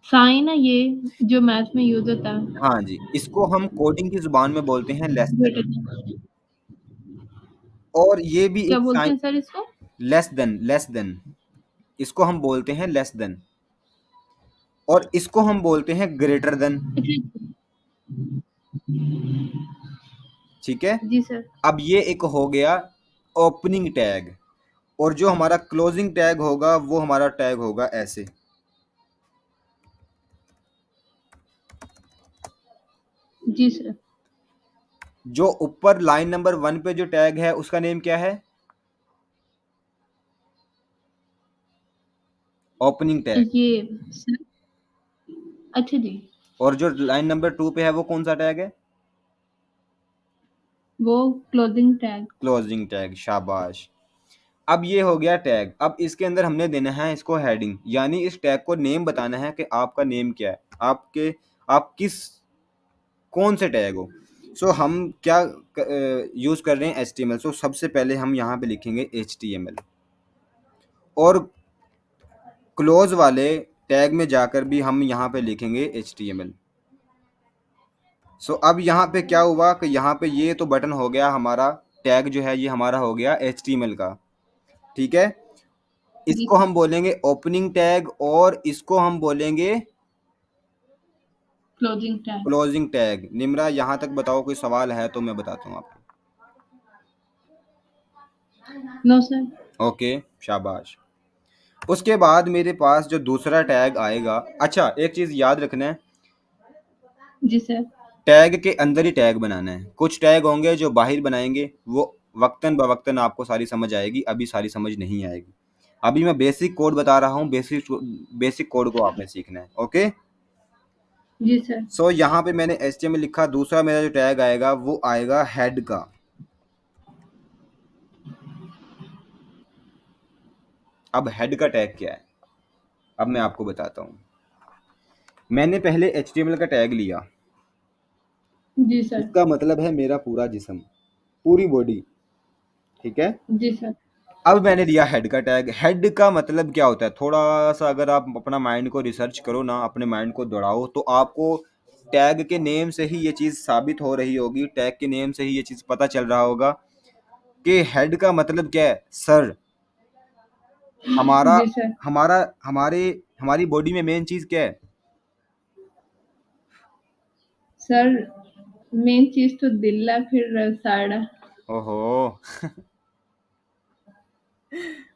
Speaker 2: साइन है ये जो मैथ में यूज होता है।
Speaker 1: हाँ जी, इसको हम कोडिंग की जुबान में बोलते हैं लेस देन। और ये भी
Speaker 2: क्या
Speaker 1: एक
Speaker 2: बोलते
Speaker 1: साइन,
Speaker 2: हैं सर इसको?
Speaker 1: लेस देन, इसको हम बोलते हैं लेस देन। और इसको हम बोलते हैं ग्रेटर देन। ठीक है,
Speaker 2: जी सर।
Speaker 1: अब ये एक हो गया ओपनिंग टैग। और जो हमारा क्लोजिंग टैग होगा वो हमारा टैग होगा ऐसे।
Speaker 2: जी सर।
Speaker 1: जो ऊपर लाइन नंबर 1 पे जो टैग है उसका नेम क्या है? Opening tag.
Speaker 2: ये सर अच्छा जी।
Speaker 1: और जो लाइन नंबर 2 पे है वो कौन सा टैग है?
Speaker 2: वो क्लोजिंग टैग।
Speaker 1: क्लोजिंग टैग, शाबाश। अब ये हो गया टैग। अब इसके अंदर हमने देना है इसको हेडिंग, यानी इस टैग को नेम बताना है कि आपका नेम क्या है, आप किस कौन से टैग हो। सो हम क्या यूज़ कर रहे हैं, HTML। सो सबसे पहले हम यहाँ पे लिखेंगे HTML। और क्लोज वाले टैग में जाकर भी हम यहाँ पे लिखेंगे HTML। सो अब यहाँ पे क्या हुआ कि यहाँ पे ये तो बटन हो गया हमारा, टैग जो है ये हमारा हो गया HTML का। ठीक है,
Speaker 2: जी
Speaker 1: इसको
Speaker 2: सर।
Speaker 1: हम बोलेंगे ओपनिंग टैग और इसको हम बोलेंगे
Speaker 2: closing tag.
Speaker 1: Closing tag. Nimra, यहाँ तक बताओ, कोई सवाल है तो मैं बताता हूँ आपको।
Speaker 2: No sir.
Speaker 1: ओके, शाबाश। उसके बाद मेरे पास जो दूसरा टैग आएगा, अच्छा एक चीज़ याद रखना है,
Speaker 2: जी सर।
Speaker 1: टैग के अंदर ही टैग बनाना है। कुछ टैग होंगे जो बाहर बनाएंगे, वो वक्तन बवक्तन आपको सारी समझ आएगी, अभी सारी समझ नहीं आएगी। अभी मैं बेसिक कोड बता रहा हूँ, बेसिक कोड को आपने सीखना है। ओके,
Speaker 2: जी सर।
Speaker 1: सो यहाँ पे मैंने HTML लिखा। दूसरा मेरा जो टैग आएगा वो आएगा हेड का। अब हेड का टैग क्या है, अब मैं आपको बताता हूँ। मैंने पहले HTML का टैग लिया,
Speaker 2: जी सर।
Speaker 1: इसका मतलब है मेरा पूरा जिस्म, पूरी बॉडी, ठीक है।
Speaker 2: जी सर।
Speaker 1: अब मैंने लिया हेड का टैग। हेड का मतलब क्या होता है, थोड़ा सा अगर आप अपना माइंड को रिसर्च करो ना, अपने माइंड को दौड़ाओ, तो आपको टैग के नेम से ही ये चीज़ साबित हो रही होगी, टैग के नेम से ही ये चीज़ पता चल रहा होगा कि हेड का मतलब क्या है, सर। हमारा
Speaker 2: जी सर।
Speaker 1: हमारा हमारे हमारी बॉडी में मेन चीज़ क्या है?
Speaker 2: सर मेन चीज तो दिल है, फिर साड़ा।
Speaker 1: ओहो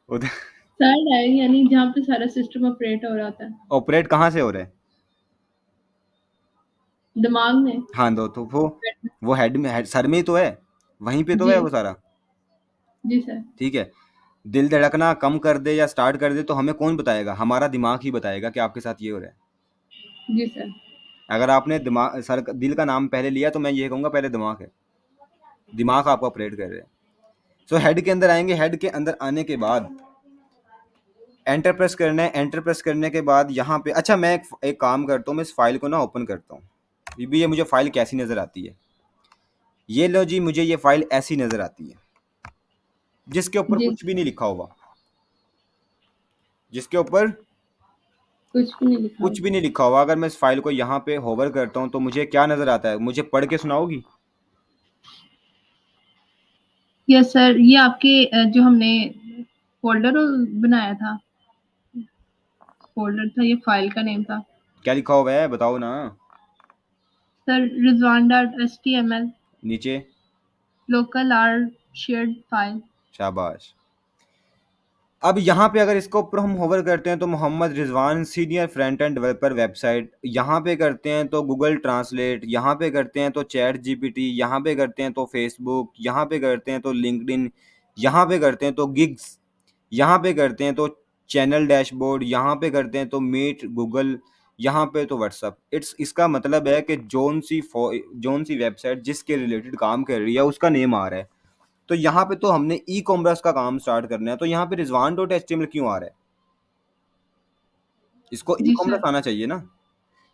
Speaker 1: उधर
Speaker 2: साड़ा है यानी जहाँ पे सारा सिस्टम ऑपरेट हो रहा होता है
Speaker 1: ऑपरेट कहाँ से हो रहा है?
Speaker 2: दिमाग में।
Speaker 1: हाँ, दो तो वो हेड में, हेड सर में ही तो है, वहीं पे तो
Speaker 2: जी।
Speaker 1: है वो सारा।
Speaker 2: जी सर।
Speaker 1: ठीक है, दिल धड़कना कम कर दे या स्टार्ट कर दे तो हमें कौन बताएगा? हमारा दिमाग ही बताएगा कि आपके साथ ये हो रहा है।
Speaker 2: जी सर।
Speaker 1: अगर आपने दिल का नाम पहले लिया तो मैं ये कहूँगा पहले दिमाग है, दिमाग आपको ऑपरेट कर रहे हैं। सो हेड के अंदर आएंगे। हेड के अंदर आने के बाद एंटर प्रेस करना है। एंटर प्रेस करने के बाद यहाँ पे, अच्छा मैं एक काम करता हूँ, मैं इस फाइल को ना ओपन करता हूँ। ये मुझे फाइल कैसी नज़र आती है, ये लो जी, मुझे ये फाइल ऐसी नज़र आती है, जिसके ऊपर
Speaker 2: जी
Speaker 1: कुछ भी
Speaker 2: सर।
Speaker 1: नहीं लिखा होगा, जिसके ऊपर
Speaker 2: कुछ भी नहीं लिखा
Speaker 1: कुछ
Speaker 2: होगा।
Speaker 1: भी नहीं लिखा होगा। अगर मैं इस फाइल को यहाँ पे होवर करता हूँ तो मुझे क्या नज़र आता है? मुझे पढ़ के सुनाओगी?
Speaker 2: यस सर, ये आपके जो हमने फोल्डर बनाया था, फोल्डर था, ये फाइल का नेम था।
Speaker 1: क्या लिखा हुआ है बताओ ना।
Speaker 2: सर रिजवान डॉट HTML
Speaker 1: नीचे,
Speaker 2: लोकल आर शेयर्ड फाइल।
Speaker 1: शाबाश। अब यहाँ पे अगर इसको ऊपर हम होवर करते हैं तो Mohammad Rizwan senior front end developer website, यहाँ पे करते हैं तो गूगल ट्रांसलेट, यहाँ पे करते हैं तो चैट GPT, यहाँ पे करते हैं तो फेसबुक, यहाँ पे करते हैं तो लिंक्डइन, यहाँ पे करते हैं तो गिग्स, यहाँ पे करते हैं तो चैनल डैशबोर्ड, यहाँ पे करते हैं तो मीट गूगल, यहाँ पे तो व्हाट्सअप। इसका मतलब है कि जोन सी वेबसाइट जिसके रिलेटेड काम कर रही है उसका नेम आ रहा है। तो यहाँ पे तो हमने ई कॉमर्स का काम स्टार्ट करना है, तो यहाँ पे रिजवान डॉट HTML क्यों आ रहा है? इसको ई
Speaker 2: जी
Speaker 1: कॉमर्स
Speaker 2: सर।
Speaker 1: आना चाहिए ना,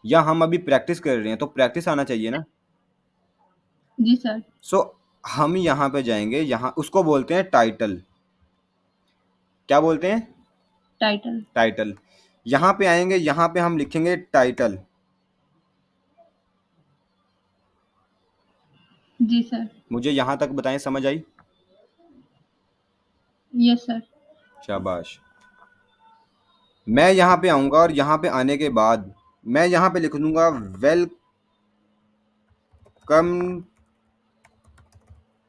Speaker 1: या हम अभी प्रैक्टिस कर रहे हैं तो प्रैक्टिस आना चाहिए ना।
Speaker 2: जी सर।
Speaker 1: सो हम यहाँ पे जाएंगे, यहाँ उसको बोलते हैं टाइटल। क्या बोलते हैं?
Speaker 2: टाइटल।
Speaker 1: टाइटल। यहाँ पे आएंगे, यहाँ पे हम लिखेंगे टाइटल।
Speaker 2: जी सर।
Speaker 1: मुझे यहाँ तक बताएं, समझ आई?
Speaker 2: Yes sir.
Speaker 1: शाबाश। मैं यहाँ पे आऊँगा और यहाँ पे आने के बाद मैं यहाँ पे लिख दूंगा वेलकम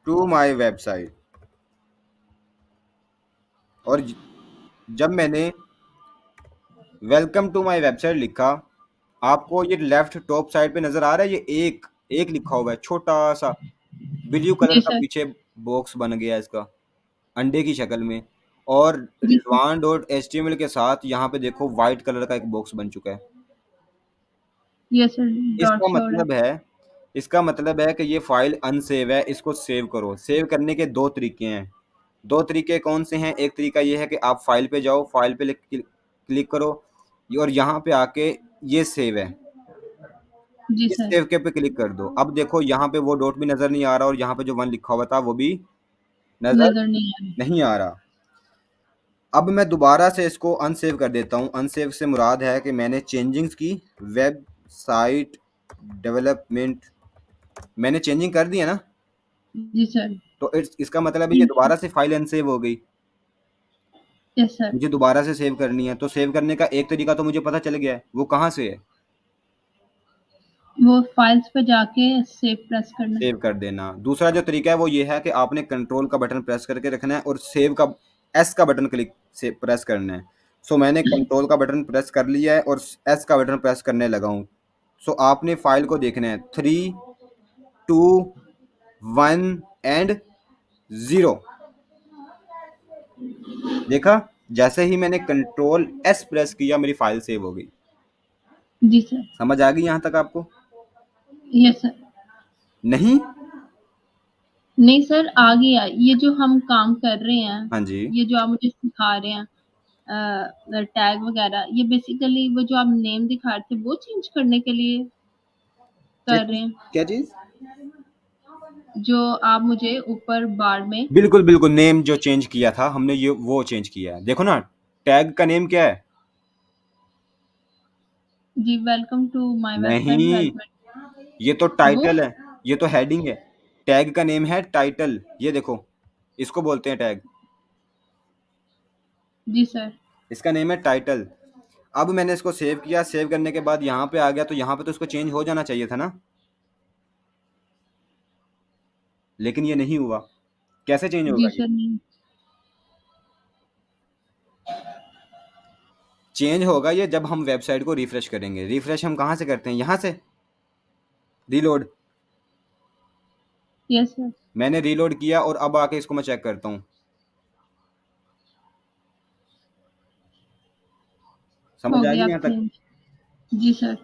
Speaker 1: टू माय वेबसाइट। और जब मैंने वेलकम टू माय वेबसाइट लिखा, आपको ये लेफ्ट टॉप साइड पे नजर आ रहा है, ये एक एक लिखा हुआ है छोटा सा, ब्लू कलर
Speaker 2: जी
Speaker 1: का
Speaker 2: सर।
Speaker 1: पीछे बॉक्स बन गया इसका, अंडे की शक्ल में। और
Speaker 2: जी सर।
Speaker 1: रिजवान डॉट HTML के साथ यहाँ पे देखो व्हाइट कलर का एक बॉक्स बन चुका है।
Speaker 2: Yes sir. डॉट
Speaker 1: इसका
Speaker 2: शो हो रहा
Speaker 1: मतलब है इसका मतलब है कि ये फाइल अनसेव है, इसको सेव करो। सेव करने के दो तरीके हैं। दो तरीके कौन से हैं? एक तरीका ये है कि आप फाइल पे जाओ, फाइल पे क्लिक करो, और यहाँ पे आके ये सेव है,
Speaker 2: है। जी
Speaker 1: इस
Speaker 2: सर।
Speaker 1: सेव के पे क्लिक कर दो। अब देखो यहाँ पे वो डॉट भी नजर नहीं आ रहा और यहाँ पे जो वन लिखा हुआ था वो भी नजर
Speaker 2: नजर नहीं आ रही।
Speaker 1: नहीं आ रहा। अब मैं दोबारा से इसको अनसेव कर देता हूँ। अनसेव से मुराद है कि मैंने चेंजिंग्स की, वेबसाइट डेवलपमेंट मैंने चेंजिंग कर दी है ना,
Speaker 2: जी सर।
Speaker 1: तो इसका मतलब है ये दोबारा से फाइल अनसेव हो गई।
Speaker 2: Yes sir.
Speaker 1: मुझे दोबारा से सेव करनी है, तो सेव करने का एक तरीका तो मुझे पता चल गया है, वो कहाँ से है?
Speaker 2: वो फाइल्स पे जाके सेव प्रेस करना है।
Speaker 1: सेव कर देना। दूसरा जो तरीका है वो ये है कि आपने कंट्रोल का बटन प्रेस करके रखना है और सेव का एस का बटन क्लिक से प्रेस करना है। सो मैंने कंट्रोल का बटन प्रेस कर लिया है और एस का बटन प्रेस करने लगा हूँ। सो आपने फाइल को देखना है, 3, 2, 1 एंड 0। देखा? जैसे ही मैंने कंट्रोल एस प्रेस किया मेरी फाइल सेव हो गई।
Speaker 2: जी सर।
Speaker 1: समझ आ गई यहाँ तक आपको?
Speaker 2: Yes sir.
Speaker 1: नहीं?
Speaker 2: नहीं सर, आ गया। ये जो हम काम कर रहे हैं,
Speaker 1: हाँ जी।
Speaker 2: ये जो आप मुझे सिखा रहे हैं, टैग वगैरह, ये बेसिकली वो जो आप नेम दिखा रहे थे वो चेंज करने के लिए
Speaker 1: क्या
Speaker 2: कर रहे
Speaker 1: चीज?
Speaker 2: हैं?
Speaker 1: क्या चीज?
Speaker 2: जो आप मुझे ऊपर बार में।
Speaker 1: बिल्कुल बिल्कुल, नेम जो चेंज किया था हमने, ये वो चेंज किया है। देखो ना, टैग का नेम क्या है?
Speaker 2: जी, वेलकम टू माय वेबसाइट
Speaker 1: नहीं,
Speaker 2: हेल्प।
Speaker 1: ये तो
Speaker 2: वो।
Speaker 1: टाइटल है, ये तो हेडिंग है। टैग का नेम है टाइटल, ये देखो, इसको बोलते हैं टैग।
Speaker 2: जी सर।
Speaker 1: इसका नेम है टाइटल। अब मैंने इसको सेव किया, सेव करने के बाद यहाँ पे आ गया, तो यहाँ पे तो इसको चेंज हो जाना चाहिए था ना, लेकिन ये नहीं हुआ। कैसे चेंज
Speaker 2: जी
Speaker 1: होगा ये?
Speaker 2: सर। नहीं।
Speaker 1: चेंज होगा ये जब हम वेबसाइट को रिफ्रेश करेंगे। रिफ्रेश हम कहाँ से करते हैं? यहाँ से रीलोड।
Speaker 2: Yes sir.
Speaker 1: मैंने रीलोड किया और अब आके इसको मैं चेक करता हूँ।
Speaker 2: हो
Speaker 1: समझ आ
Speaker 2: गया
Speaker 1: गई
Speaker 2: आप
Speaker 1: यहाँ तक?
Speaker 2: चेंज। जी सर।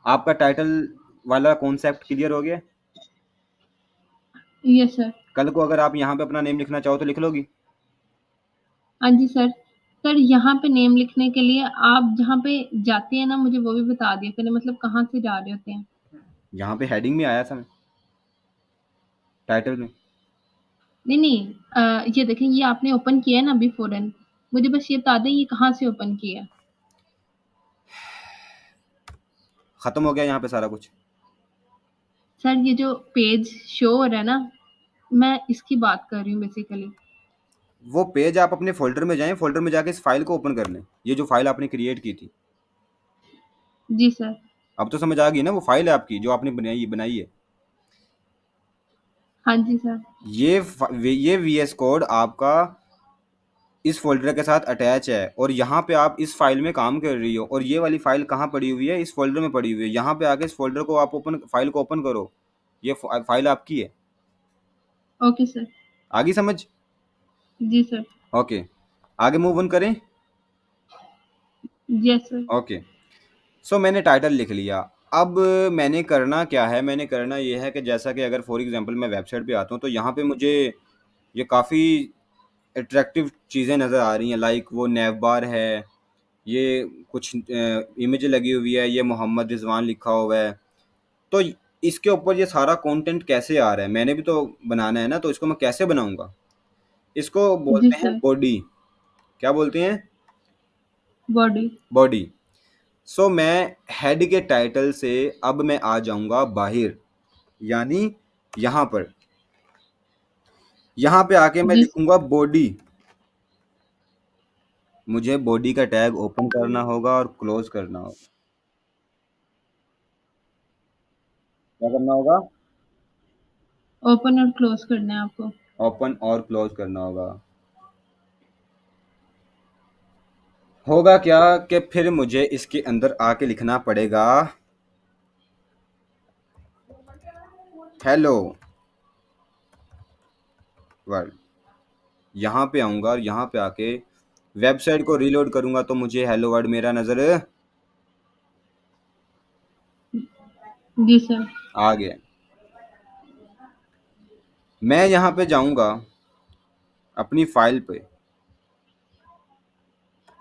Speaker 1: आपका टाइटल वाला कॉन्सेप्ट क्लियर हो गया?
Speaker 2: Yes sir.
Speaker 1: कल को अगर आप यहाँ पे अपना नेम लिखना चाहो तो लिख लोगी?
Speaker 2: हाँ जी सर। सर, यहाँ पे नेम लिखने के लिए आप जहाँ पे जाते हैं ना, मुझे वो भी बता दिया करें, मतलब कहाँ से जा रहे होते हैं?
Speaker 1: यहाँ पे हेडिंग में आया था मैं, टाइटल में।
Speaker 2: नहीं नहीं, ये देखें, ये आपने ओपन किया है ना अभी फौरन। मुझे बस ये बता दें ये कहाँ से ओपन किया है?
Speaker 1: खत्म हो गया यहाँ पे सारा कुछ।
Speaker 2: सर, ये जो पेज शो हो रहा है ना, मैं इसकी बात कर रही हूँ बेसिकली।
Speaker 1: वो पेज आप अपने फोल्डर में जाएं, फोल्डर में जाके इस फाइल को ओपन कर लें, ये जो फाइल आपने क्रिएट की थी।
Speaker 2: जी सर।
Speaker 1: अब तो समझ आ गई ना, वो फाइल है आपकी जो आपने बनाई बनाई है।
Speaker 2: हाँ जी सर।
Speaker 1: ये वीएस कोड आपका इस फोल्डर के साथ अटैच है, और यहाँ पे आप इस फाइल में काम कर रही हो, और ये वाली फाइल कहाँ पड़ी हुई है? इस फोल्डर में पड़ी हुई है। यहाँ पे आके इस फोल्डर को आप ओपन, फाइल को ओपन करो, ये फाइल आपकी है।
Speaker 2: Okay sir.
Speaker 1: आगे समझ?
Speaker 2: जी सर।
Speaker 1: ओके, आगे मूव ऑन करें।
Speaker 2: Yes sir.
Speaker 1: ओके, सो मैंने टाइटल लिख लिया। अब मैंने करना क्या है? मैंने करना ये है कि जैसा कि अगर फॉर एग्जांपल मैं वेबसाइट पे आता हूँ तो यहाँ पे मुझे ये काफ़ी अट्रैक्टिव चीज़ें नज़र आ रही हैं। लाइक वो नेव बार है, ये कुछ इमेज लगी हुई है, ये मोहम्मद रिजवान लिखा हुआ है। तो इसके ऊपर ये सारा कंटेंट कैसे आ रहा है? मैंने भी तो बनाना है ना, तो इसको मैं कैसे बनाऊंगा? इसको
Speaker 2: जी
Speaker 1: बोलते हैं
Speaker 2: सर।
Speaker 1: बॉडी। क्या बोलते हैं?
Speaker 2: बॉडी।
Speaker 1: बॉडी। सो मैं हेड के टाइटल से अब मैं आ जाऊंगा बाहर, यानी यहाँ पर, यहाँ पे आके मैं
Speaker 2: जी सर।
Speaker 1: लिखूंगा बॉडी। मुझे बॉडी का टैग ओपन करना होगा और क्लोज करना होगा। क्या करना होगा?
Speaker 2: ओपन और क्लोज करना है आपको।
Speaker 1: ओपन और क्लोज करना होगा। होगा क्या कि फिर मुझे इसके अंदर आके लिखना पड़ेगा हेलो वर्ल्ड। यहाँ पे आऊँगा और यहाँ पे आके वेबसाइट को रीलोड करूँगा तो मुझे हेलो वर्ल्ड मेरा नज़र
Speaker 2: जी सर।
Speaker 1: आ गया। मैं यहाँ पे जाऊँगा अपनी फाइल पे।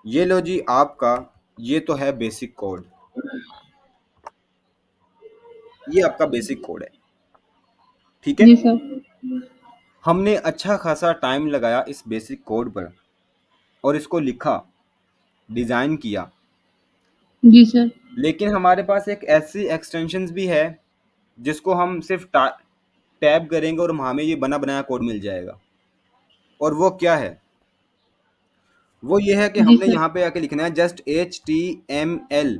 Speaker 1: ये लो जी आपका, ये तो है बेसिक कोड, ये आपका बेसिक कोड है, ठीक है।
Speaker 2: जी सर।
Speaker 1: हमने अच्छा खासा टाइम लगाया इस बेसिक कोड पर और इसको लिखा, डिज़ाइन किया।
Speaker 2: जी सर।
Speaker 1: लेकिन हमारे पास एक ऐसी एक्सटेंशंस भी है जिसको हम सिर्फ टैब करेंगे और हमें ये बना बनाया कोड मिल जाएगा। और वो क्या है? वो ये है कि
Speaker 2: जी
Speaker 1: हमने
Speaker 2: सर।
Speaker 1: यहाँ पे आके लिखना है जस्ट HTML।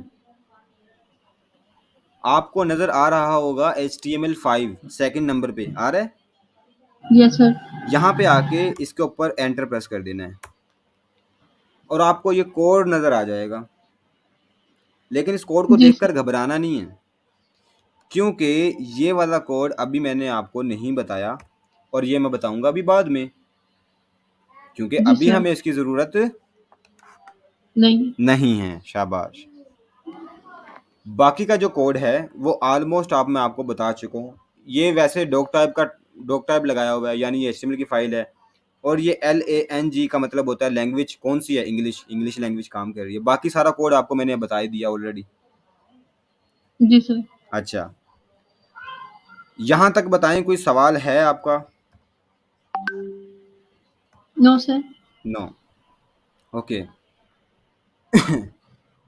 Speaker 1: आपको नज़र आ रहा होगा HTML5 सेकंड नंबर पे आ रहा है।
Speaker 2: Yes sir.
Speaker 1: यहाँ पे आके इसके ऊपर एंटर प्रेस कर देना है और आपको ये कोड नज़र आ जाएगा। लेकिन इस कोड को
Speaker 2: जी सर।
Speaker 1: देखकर घबराना नहीं है, क्योंकि ये वाला कोड अभी मैंने आपको नहीं बताया और ये मैं बताऊंगा अभी बाद में। क्योंकि
Speaker 2: जी
Speaker 1: अभी
Speaker 2: सर।
Speaker 1: हमें इसकी ज़रूरत
Speaker 2: नहीं।
Speaker 1: नहीं है। शाबाश। बाकी का जो कोड है वो ऑलमोस्ट मैं आपको बता चुका हूँ। ये वैसे डॉक टाइप लगाया हुआ है, यानी ये HTML की फाइल है। और ये LANG का मतलब होता है लैंग्वेज कौन सी है, इंग्लिश लैंग्वेज काम कर रही है। बाकी सारा कोड आपको मैंने बता ही दिया ऑलरेडी।
Speaker 2: जी सर।
Speaker 1: अच्छा, यहाँ तक बताएं, कोई सवाल है आपका?
Speaker 2: No sir.
Speaker 1: नो। ओके।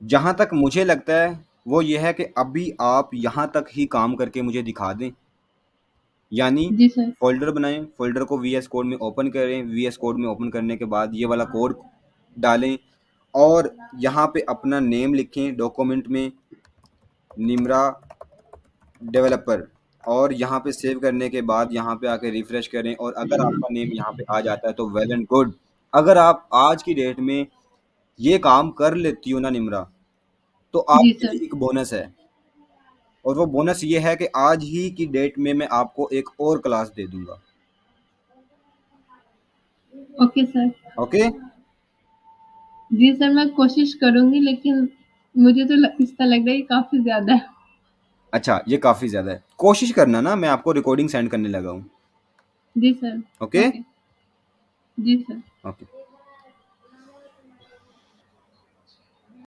Speaker 1: जहाँ तक मुझे लगता है वो ये है कि अभी आप यहाँ तक ही काम करके मुझे दिखा दें। यानी
Speaker 2: जी सर।
Speaker 1: फ़ोल्डर बनाएँ, फ़ोल्डर को VS कोड में ओपन करें, VS कोड में ओपन करने के बाद ये वाला कोड डालें और यहाँ पे अपना नेम लिखें डॉक्यूमेंट में, निम्रा डेवलपर। और यहाँ पे सेव करने के बाद यहाँ पे आके रिफ्रेश करें, और अगर आपका नेम यहाँ पे आ जाता है तो वेल एंड गुड। अगर आप आज की डेट में ये काम कर लेती हो ना निम्रा, तो
Speaker 2: जी
Speaker 1: आपके
Speaker 2: सर।
Speaker 1: लिए एक बोनस है। और वो बोनस ये है कि आज ही की डेट में मैं आपको एक और क्लास दे दूंगा।
Speaker 2: Okay sir.
Speaker 1: ओके।
Speaker 2: जी सर, मैं कोशिश करूँगी, लेकिन मुझे तो ऐसा लग रहा है ये काफ़ी ज़्यादा है।
Speaker 1: अच्छा, ये काफ़ी ज़्यादा है। कोशिश करना ना, मैं आपको रिकॉर्डिंग सेंड करने लगा हूँ।
Speaker 2: जी सर।
Speaker 1: ओके।
Speaker 2: ओके। जी सर।
Speaker 1: ओके।